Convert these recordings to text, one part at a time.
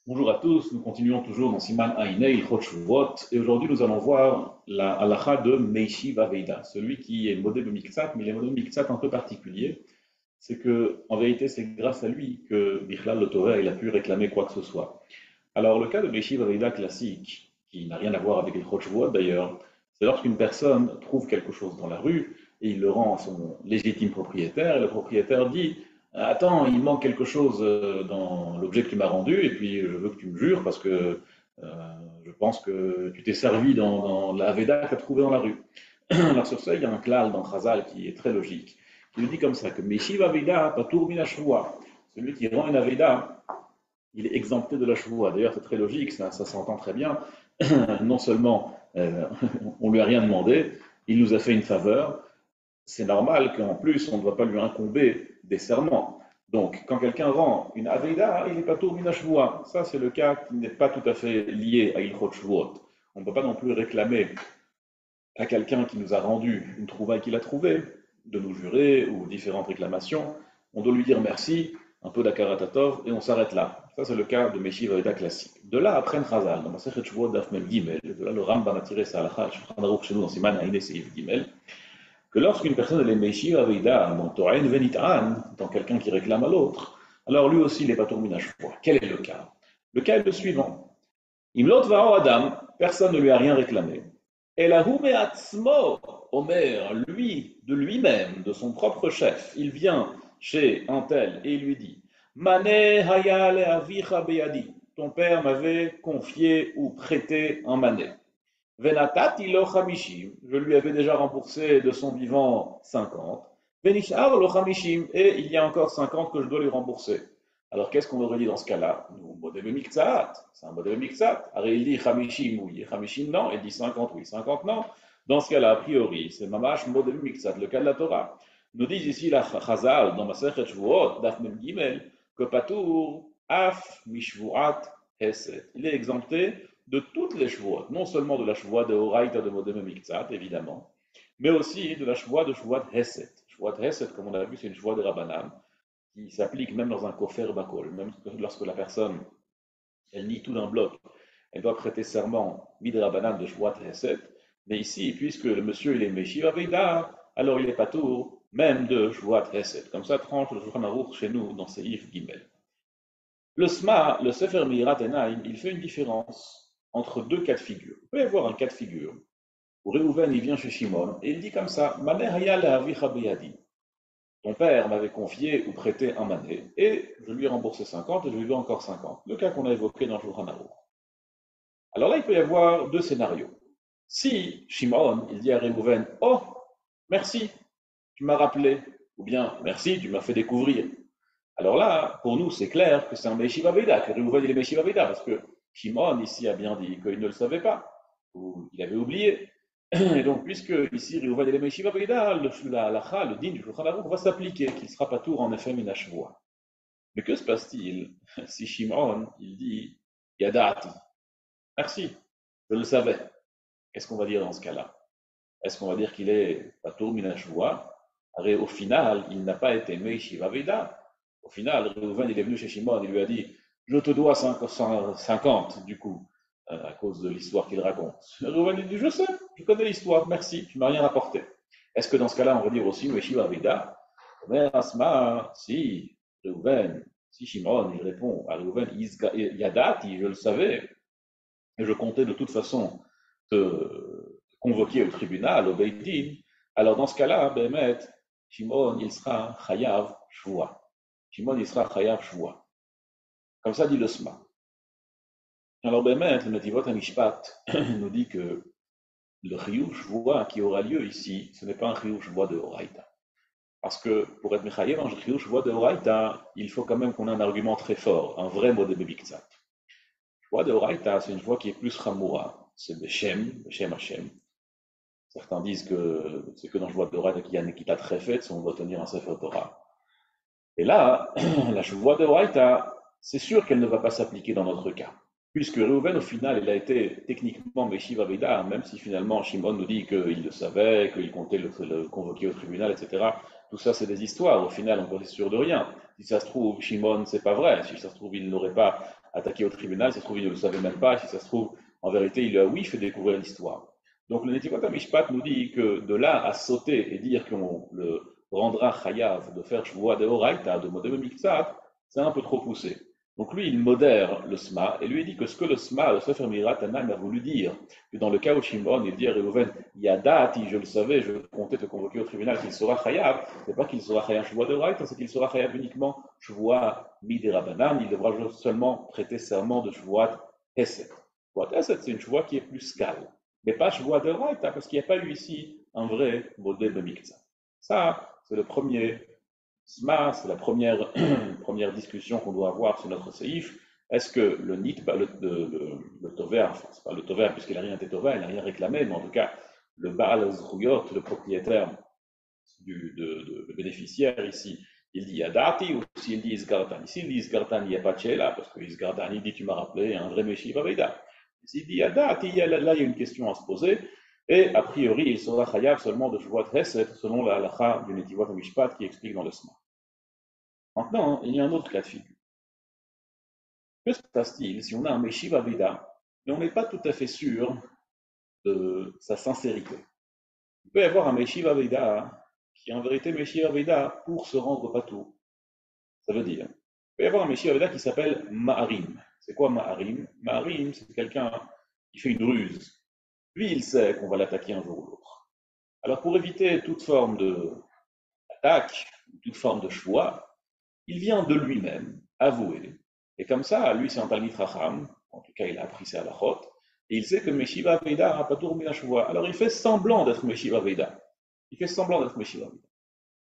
Bonjour à tous, nous continuons toujours dans Siman Ainei Chot et aujourd'hui nous allons voir la halacha de Meishiv Aveida, celui qui est modé de Miktsat, mais il est modé de Miktsat un peu particulier. C'est que, en vérité, c'est grâce à lui que Bichlal le Torah il a pu réclamer quoi que ce soit. Alors, le cas de Meishiv Aveida classique, qui n'a rien à voir avec les Chot d'ailleurs, c'est lorsqu'une personne trouve quelque chose dans la rue et il le rend à son légitime propriétaire, et le propriétaire dit attends, il manque quelque chose dans l'objet que tu m'as rendu, et puis je veux que tu me jures parce que je pense que tu t'es servi dans la Veda que tu as trouvée dans la rue. Alors sur ça, il y a un klal dans Chazal qui est très logique, qui nous dit comme ça que Meshiv Aveda Patour min Ashvua, celui qui rend une Aveda, il est exempté de la Shvua. D'ailleurs, c'est très logique, ça s'entend très bien. Non seulement on lui a rien demandé, il nous a fait une faveur, c'est normal qu'en plus, on ne doit pas lui incomber des serments. Donc, quand quelqu'un rend une Aveida, il n'est pas tout minashvua. Ça, c'est le cas qui n'est pas tout à fait lié à Ilchot Shvuot. On ne peut pas non plus réclamer à quelqu'un qui nous a rendu une trouvaille qu'il a trouvée, de nous jurer ou différentes réclamations. On doit lui dire merci, un peu d'akaratatov, et on s'arrête là. Ça, c'est le cas de Meshiv Aveda classique. De là, après Chazal, dans Masechet Shvuot Daf Mem Gimel, de là, le Rambam a tiré sa halacha, Shulchan Aruch chez nous dans Siman Haïné Seif Gimel, que lorsqu'une personne elle est Meishir Aveida, donc Torain Venit'an, dans quelqu'un qui réclame à l'autre, alors lui aussi il n'est pas tourné à choix. Quel est le cas? Le cas est le suivant. Imlot Va'o Adam, personne ne lui a rien réclamé. Et la Atzmo, Omer, lui, de lui-même, de son propre chef, il vient chez un tel et il lui dit Mané Hayale Avicha Beyadi, ton père m'avait confié ou prêté un mané. Venatati lo chamishim, je lui avais déjà remboursé de son vivant 50. Venishar lo chamishim, et il y a encore 50 que je dois lui rembourser. Alors qu'est-ce qu'on aurait dit dans ce cas-là? Nous, modèle miktsat, c'est un modèle miktsat. Alors il dit chamishim oui, chamishim non, il dit 50 oui, 50 non. Dans ce cas-là, a priori, c'est mamash modèle miktsat, le cas de la Torah. Nous dit ici la Chazal, dans Masechet Shvuot, Daf Mem Gimel, que Patour, Af, Mishvuat, Hesed. Il est exempté de toutes les Shvuot, non seulement de la Shvuot de Horaïta de Modem Miktsat, évidemment, mais aussi de la Shvuot de Shvuot Hesed. Shvuot Hesed, comme on a vu, c'est une Shvuot de Rabbanan, qui s'applique même dans un kofer bakol, même lorsque la personne, elle nie tout d'un bloc, elle doit prêter serment midrabanan de Shvuot Hesed, mais ici, puisque le monsieur il est Meshiv Aveida, alors il est patour, même de Shvuot Hesed. Comme ça, tranche le Shulchan Aruch chez nous, dans Seif Gimel. Le SMA, le Sefer Mirat Enaim, il fait une différence entre deux cas de figure. Il peut y avoir un cas de figure où Réhouven il vient chez Shimon et il dit comme ça ton père m'avait confié ou prêté un mané et je lui ai remboursé 50 et je lui dois encore 50. Le cas qu'on a évoqué dans le Shulchan Aruch. Alors là, il peut y avoir deux scénarios. Si Shimon il dit à Réhouven oh, merci, tu m'as rappelé, ou bien merci, tu m'as fait découvrir. Alors là, pour nous, c'est clair que c'est un Meshiva Veda, que Réhouven il est Meshiva Veda, parce que Shimon ici a bien dit qu'il ne le savait pas, ou il avait oublié. Et donc, puisque ici Réhouven il est Meshiva Veda, la halacha, le din du Shulchan Aruch va s'appliquer, qu'il sera pas tour en effet minashvoa. Mais que se passe-t-il si Shimon il dit Yadati, merci, je le savais. Qu'est-ce qu'on va dire dans ce cas-là? Est-ce qu'on va dire qu'il est Patour Minashvoa? Au final, il n'a pas été Meishiva Veda. Au final, Reuven il est venu chez Shimon, il lui a dit je te dois 50 du coup, à cause de l'histoire qu'il raconte. Reuven il dit je sais, je connais l'histoire, merci, tu m'as rien rapporté. Est-ce que dans ce cas-là, on va dire aussi Meishiva Veda? Mais Asma, si Reuven, si Shimon il répond à Reuven Yadati, je le savais, et je comptais de toute façon te convoquer au tribunal, au Beit Din, alors dans ce cas-là, Bémet, Shimon, il sera Chayav Shua. Shimon, il sera Chayav Shua. Comme ça dit le SMA. Alors Bémet, le Netivot Amishpat nous dit que le Chiyuv Shua qui aura lieu ici, ce n'est pas un Chiyuv Shua de Horaïta. Parce que pour être Mechayev, un Chiyuv Shua de Horaïta, il faut quand même qu'on ait un argument très fort, un vrai mot de Bebiktsat. Shua de Horaïta, c'est une voix qui est plus Chamoura. C'est Beshem, Beshem Hashem. Certains disent que c'est que dans Shvuot d'Oraita qu'il y a une équita très faite si on doit tenir un Sefer Torah. Et là, la Shvuot d'Oraita, c'est sûr qu'elle ne va pas s'appliquer dans notre cas. Puisque Reuven, au final, il a été techniquement Meshiv Aveda, même si finalement Shimon nous dit qu'il le savait, qu'il comptait le convoquer au tribunal, etc. Tout ça, c'est des histoires. Au final, on n'est pas sûr de rien. Si ça se trouve, Shimon, c'est pas vrai. Si ça se trouve, il n'aurait pas attaqué au tribunal. Si ça se trouve, il ne le savait même pas. Si ça se trouve, en vérité, il lui a, oui, fait découvrir l'histoire. Donc le Netivot HaMishpat nous dit que de là à sauter et dire qu'on le rendra chayav de faire shvoa de oraita, de modem miktsat, c'est un peu trop poussé. Donc lui, il modère le sma et lui il dit que ce que le sma, le Sefer Mirat Tanam, a voulu dire, que dans le cas où Shimon, il dit à Reuven, Yadati, je le savais, je comptais te convoquer au tribunal qu'il sera chayav, c'est pas qu'il sera chayav shvoa de oraita, c'est qu'il sera chayav uniquement shvoa midirabanan, il devra seulement prêter serment de shvoat hesed. Shvoat hesed, c'est une shvoa qui est plus calme. Mais pas shvoa de oraita, parce qu'il n'y a pas eu ici un vrai modèle de miktsat. Ça, c'est le premier sma, c'est la première, première discussion qu'on doit avoir sur notre séif. Est-ce que le nit, le tover, enfin, c'est pas le tover puisqu'il n'a rien été tover, il n'a rien réclamé, mais en tout cas, le baal zruyot, le propriétaire le bénéficiaire ici, il dit Yadati, ou s'il dit Isgartan. Ici, il dit Isgartan, il n'y a pas de Tchéla, parce que Isgartan, il dit Tu m'as rappelé un vrai Meshiv Aveda. S'il dit Yadati, là, il y a une question à se poser. Et a priori, il sera chayav seulement de Shvuat Hesed, selon la halakha du Netivot HaMishpat qui explique dans le Sma. Maintenant, il y a un autre cas de figure. Que se passe-t-il si on a un Meshiv Aveda, mais on n'est pas tout à fait sûr de sa sincérité? Il peut y avoir un Meshiv Aveda qui est en vérité Meshiv Aveda pour se rendre patou. Ça veut dire, il peut y avoir un Meshiv Aveda qui s'appelle Ma'arim. C'est quoi Ma'arim? Ma'arim, c'est quelqu'un qui fait une ruse. Lui, il sait qu'on va l'attaquer un jour ou l'autre. Alors, pour éviter toute forme d'attaque, toute forme de choix, il vient de lui-même avouer. Et comme ça, lui, c'est un Talmid Chacham, en tout cas, il a appris ses halachot, et il sait que Meshiva Veda n'a pas tourné la choix. Alors, il fait semblant d'être Meshiva Veda. Il fait semblant d'être Meshiva Veda.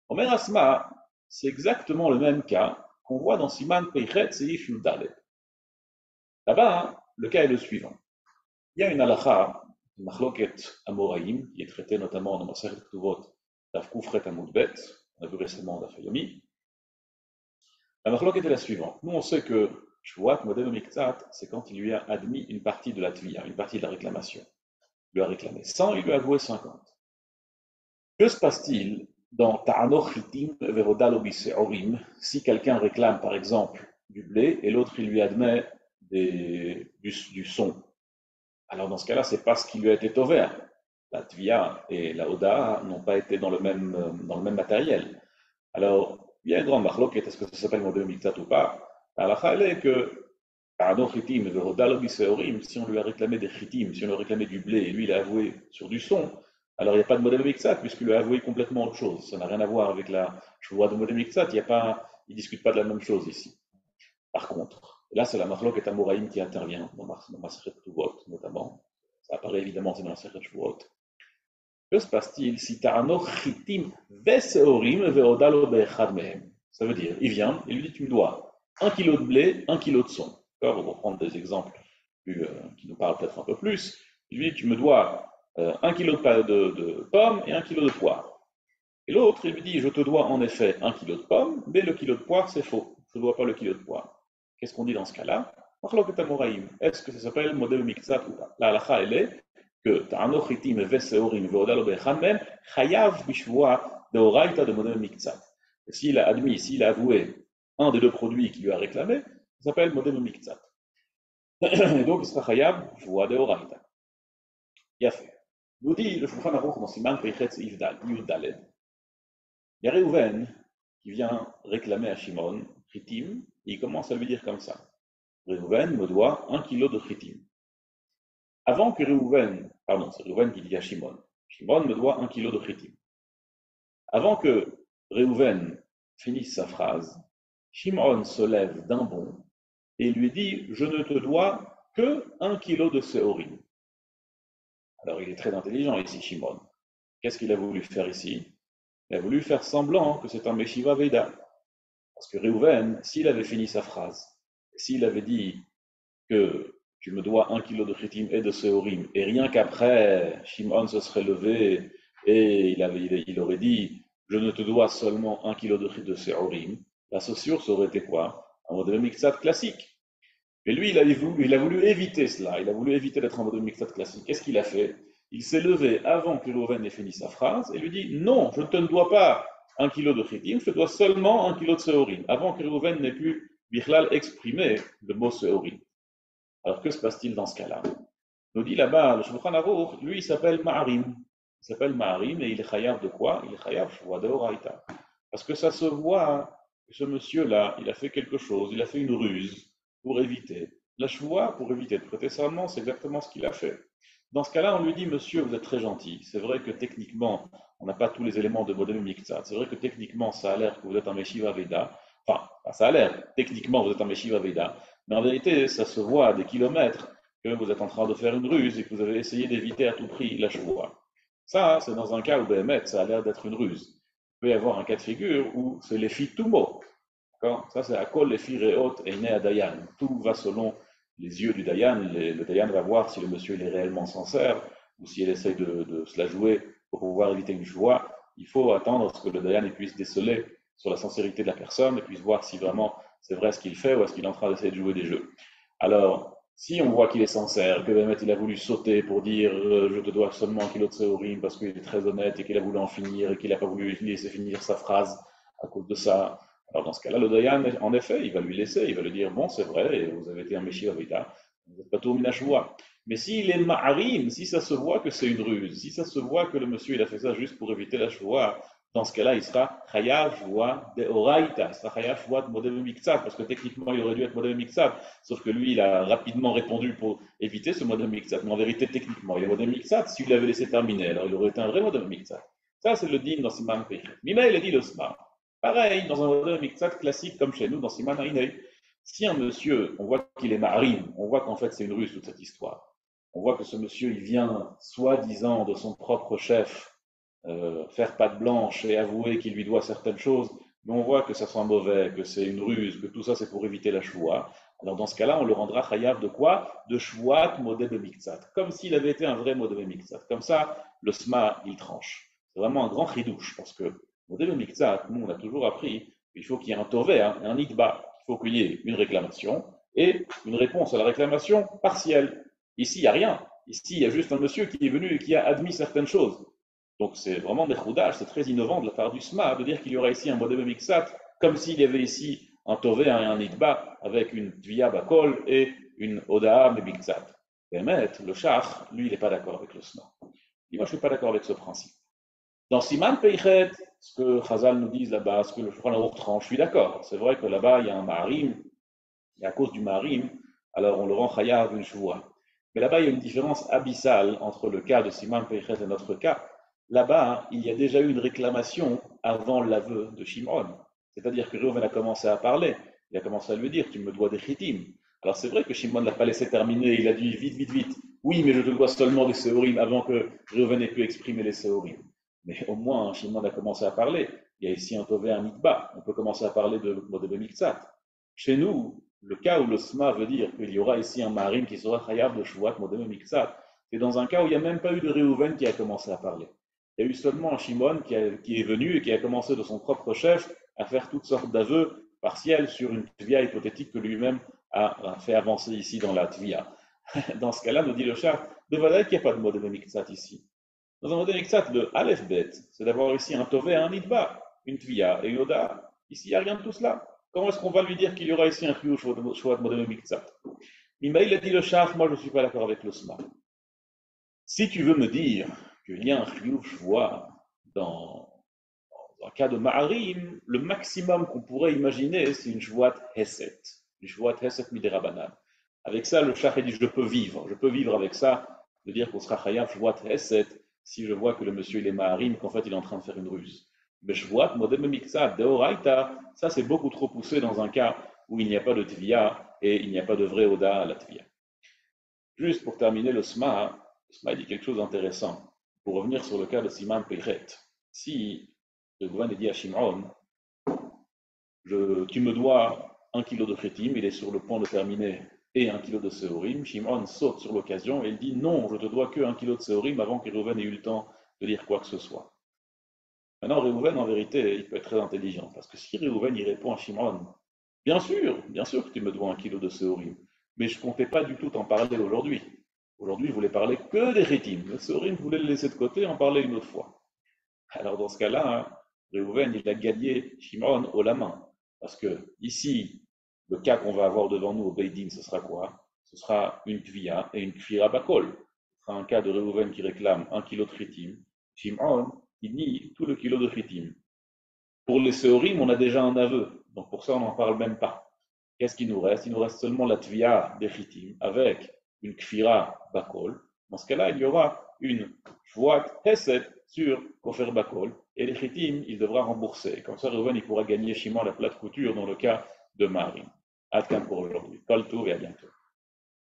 Omer Asma, c'est exactement le même cas qu'on voit dans Siman Peichet Seif Yudalet. Là-bas, le cas est le suivant. Il y a une halakha, une machloket amoraïm, qui est traitée notamment dans Masechet Ketuvot, Daf Kufret Amud Bet, on a vu récemment Daf Yomi. La machloket est la suivante. Nous, on sait que Shvuat Modem Miktsat, c'est quand il lui a admis une partie de la tviya, une partie de la réclamation. Il lui a réclamé 100, il lui a avoué 50. Que se passe-t-il dans Ta'anoch Hitim Verodal Orim, si quelqu'un réclame par exemple du blé et l'autre il lui admet du son? Alors dans ce cas-là, c'est parce qu'il lui a été ouvert. La tviya et la oda n'ont pas été dans le même matériel. Alors, il y a une grande machloket, est-ce que ça s'appelle modem miktsat ou pas? La halakha, elle est que Ta'anoch Hitim Verodal Orim, si on lui a réclamé des chitim, si on lui a réclamé du blé et lui il a avoué sur du son, alors il n'y a pas de modèle Miktsat, puisqu'il a avoué complètement autre chose. Ça n'a rien à voir avec la choix de modèle Miktsat, il ne discute pas de la même chose ici. Par contre, là c'est la Machlok et Amoraïm qui intervient, dans Masechet Ketuvot notamment. Ça apparaît évidemment c'est dans Masechet Shvuot. Que se passe-t-il si Ta'anoch Chitim Veseorim Veodalo Be'echad Mehem? Ça veut dire, il vient, il lui dit tu me dois 1 kilo de blé, 1 kilo de son. On va prendre des exemples qui nous parlent peut-être un peu plus. Il lui dit tu me dois 1 kilo de pommes et 1 kilo de poire. Et l'autre, il lui dit, je te dois en effet 1 kilo de pommes, mais le kilo de poire, c'est faux. Je ne dois pas le kilo de poire. Qu'est-ce qu'on dit dans ce cas-là? Est-ce que ça s'appelle modèle miktsat ou pas? La halakha, elle est que ta'anoch hitim veseorim veodalo bechamem chayav bishvoa deoraita de modèle miktsat. S'il a admis, s'il a avoué un des deux produits qu'il lui a réclamé, ça s'appelle modèle miktsat. Et donc, il sera chayav bishvoa deoraita. Il a fait. Nous dit le Shulchan Aruch dans Siman Peichet Seif Yud-Daled. Il y a Reuven qui vient réclamer à Shimon Chitim, et il commence à lui dire comme ça. Reuven me doit 1 kilo de Chitim. Avant que Reuven, pardon, c'est Reuven qui dit à Shimon, Shimon me doit 1 kilo de Chitim. Avant que Reuven finisse sa phrase, Shimon se lève d'un bond et lui dit, je ne te dois que 1 kilo de Seorim. Alors il est très intelligent ici, Shimon. Qu'est-ce qu'il a voulu faire ici? Il a voulu faire semblant que c'est un Meshiva Veda. Parce que Reuven, s'il avait fini sa phrase, s'il avait dit que tu me dois 1 kilo de Chitim et de Seorim, et rien qu'après, Shimon se serait levé et il aurait dit je ne te dois seulement 1 kilo de Seorim, la source aurait été quoi? Un modèle Miktsat classique. Mais lui, il a voulu éviter cela, il a voulu éviter d'être un modèle Miktsat classique. Qu'est-ce qu'il a fait? Il s'est levé avant que Reuven ait fini sa phrase et lui dit non, je ne te dois pas 1 kilo de chitim, je te dois seulement 1 kilo de seorim, avant que Reuven n'ait pu Bichlal exprimer le mot seorim. Alors que se passe-t-il dans ce cas-là? Nous dit là-bas, le Shulchan Aruch, lui, il s'appelle Ma'arim. Il s'appelle Ma'arim et il est chayav de quoi? Il est chayav shvoa deoraita. Parce que ça se voit que ce monsieur-là, il a fait quelque chose, il a fait une ruse pour éviter. La shvoa, pour éviter de prêter serment, c'est exactement ce qu'il a fait. Dans ce cas-là, on lui dit, monsieur, vous êtes très gentil. C'est vrai que techniquement, on n'a pas tous les éléments de Modem Miktsat. C'est vrai que techniquement, ça a l'air que vous êtes un Meshiva Veda. Enfin, ça a l'air, techniquement, vous êtes un Meshiva Veda. Mais en vérité, ça se voit à des kilomètres que vous êtes en train de faire une ruse et que vous avez essayé d'éviter à tout prix la shvoa. Ça, c'est dans un cas où Béhémet, ça a l'air d'être une ruse. Il peut y avoir un cas de figure où c'est les filles tout mot. Ça, c'est à col les filles réhautes et né à Dayan. Tout va selon les yeux du Dayan. Le Dayan va voir si le monsieur il est réellement sincère ou s'il essaye de se la jouer pour pouvoir éviter une joie. Il faut attendre à ce que le Dayan puisse déceler sur la sincérité de la personne et puisse voir si vraiment c'est vrai ce qu'il fait ou est-ce qu'il est en train d'essayer de jouer des jeux. Alors, si on voit qu'il est sincère, que Béhémet il a voulu sauter pour dire je te dois seulement 1 kilo de seorim parce qu'il est très honnête et qu'il a voulu en finir et qu'il n'a pas voulu laisser finir sa phrase à cause de ça, alors dans ce cas-là, le Dayan, en effet, il va lui laisser, il va lui dire bon, c'est vrai, vous avez été un Meshiva Veda, vous n'êtes pas tout minashvoa. Mais s'il est ma'arim, si ça se voit que c'est une ruse, si ça se voit que le monsieur il a fait ça juste pour éviter la shvoa, dans ce cas-là, il sera chayav shvoa de oraita, il sera chayav shvoa de modem miktsat, parce que techniquement il aurait dû être modem miktsat, sauf que lui il a rapidement répondu pour éviter ce modem miktsat. Mais en vérité, techniquement, il est modem miktsat, s'il l'avait laissé terminer, alors il aurait été un vrai modem miktsat. Ça, c'est le din dans Siman Pechet. Mima, il a dit le sma. Pareil, dans un modem miktsat classique comme chez nous, dans Siman Hainei, si un monsieur, on voit qu'il est marim, on voit qu'en fait c'est une ruse toute cette histoire. On voit que ce monsieur, il vient, soi-disant, de son propre chef, faire patte blanche et avouer qu'il lui doit certaines choses, mais on voit que ça sent mauvais, que c'est une ruse, que tout ça c'est pour éviter la choua. Alors dans ce cas-là, on le rendra chayav de quoi? De shvuat modé de miktsat, comme s'il avait été un vrai modé de miktsat. Comme ça, le sma, il tranche. C'est vraiment un grand chidouche, parce que modé de miktsat, nous on a toujours appris qu'il faut qu'il y ait un tové, un itba, il faut qu'il y ait une réclamation et une réponse à la réclamation partielle. Ici, il n'y a rien. Ici, il y a juste un monsieur qui est venu et qui a admis certaines choses. Donc c'est vraiment des choudages, c'est très innovant de la part du SMA de dire qu'il y aura ici un modem mixat, comme s'il y avait ici un tové et un itba avec une tvia bakol et une odaa mebixat. Bémet, le shach, lui, il n'est pas d'accord avec le SMA. Et moi, je ne suis pas d'accord avec ce principe. Dans Siman Peichet, ce que Chazal nous dit là-bas, ce que le Shulchan Aruch tranche, je suis d'accord. C'est vrai que là-bas, il y a un marim, et à cause du marim, alors on le rend chayav une shvoua. Mais là-bas, il y a une différence abyssale entre le cas de Siman Peichet et notre cas. Là-bas, il y a déjà eu une réclamation avant l'aveu de Shimon. C'est-à-dire que Reuven a commencé à parler. Il a commencé à lui dire, tu me dois des chitim. Alors c'est vrai que Shimon ne l'a pas laissé terminer. Il a dit, vite, vite, vite. Oui, mais je te dois seulement des séorim avant que Reuven ait pu exprimer les séorim. Mais au moins, Shimon a commencé à parler. Il y a ici un tové, un mitba. On peut commencer à parler de modèle miktsat. Chez nous, le cas où le sma veut dire qu'il y aura ici un marim qui sera chayav de shvuat modèle miktsat, c'est dans un cas où il n'y a même pas eu de Reuven qui a commencé à parler. Il y a eu seulement un Shimon qui est venu et qui a commencé de son propre chef à faire toutes sortes d'aveux partiels sur une tvia hypothétique que lui-même a fait avancer ici dans la tvia. Dans ce cas-là, nous dit le char, de valeur qu'il n'y a pas de modèle miktsat ici. Dans un modèle miktsat, le aleph bet, c'est d'avoir ici un tové, un idba, une tvia et une oda. Ici, il n'y a rien de tout cela. Comment est-ce qu'on va lui dire qu'il y aura ici un chiyuv shvat modèle miktsat? Il a dit le char, moi je ne suis pas d'accord avec le sma. Si tu veux me dire qu'il y a un chiyuv shvoa dans un cas de ma'arim, le maximum qu'on pourrait imaginer, c'est une shvoat heset. Une shvoat heset miderabanan. Avec ça, le shach dit je peux vivre avec ça, de dire qu'on sera chayav shvoat heset si je vois que le monsieur il est ma'arim, qu'en fait il est en train de faire une ruse. Mais shvoat modem miktsat deoraita, ça c'est beaucoup trop poussé dans un cas où il n'y a pas de tvia et il n'y a pas de vrai oda à la tvia. Juste pour terminer le sma dit quelque chose d'intéressant. Pour revenir sur le cas de Siman Peichet, si le gouvernement dit à Shimon, tu me dois 1 kilo de chitim, il est sur le point de terminer, et 1 kilo de seorim, Shimon saute sur l'occasion et il dit non, je te dois que 1 kilo de seorim avant que Reuven ait eu le temps de dire quoi que ce soit. Maintenant, Reuven, en vérité, il peut être très intelligent, parce que si Reuven il répond à Shimon, bien sûr que tu me dois 1 kilo de seorim, mais je ne comptais pas du tout t'en parler aujourd'hui. Aujourd'hui, je voulais parler que des chitim. Le seorim, je voulais le laisser de côté et en parler une autre fois. Alors dans ce cas-là, Reuven, il a gagné Shimon haut la main. Parce que ici, le cas qu'on va avoir devant nous au Beidin, ce sera quoi? Ce sera une Tvia et une Kfira Bakol. Ce sera un cas de Reuven qui réclame 1 kilo de Chitim. Shimon, il nie tout le kilo de Chitim. Pour les Seorim, on a déjà un aveu. Donc pour ça, on n'en parle même pas. Qu'est-ce qu'il nous reste? Il nous reste seulement la Tvia des Chitim avec une Kfira Bakol. Dans ce cas-là, il y aura une Shvoat Hesed sur Kofer Bakol. Et les Chitim, il devra rembourser. Comme ça, Reuven, il pourra gagner Shimon la plate couture dans le cas de Marim. Atkan pour aujourd'hui. Kol Tov et à bientôt.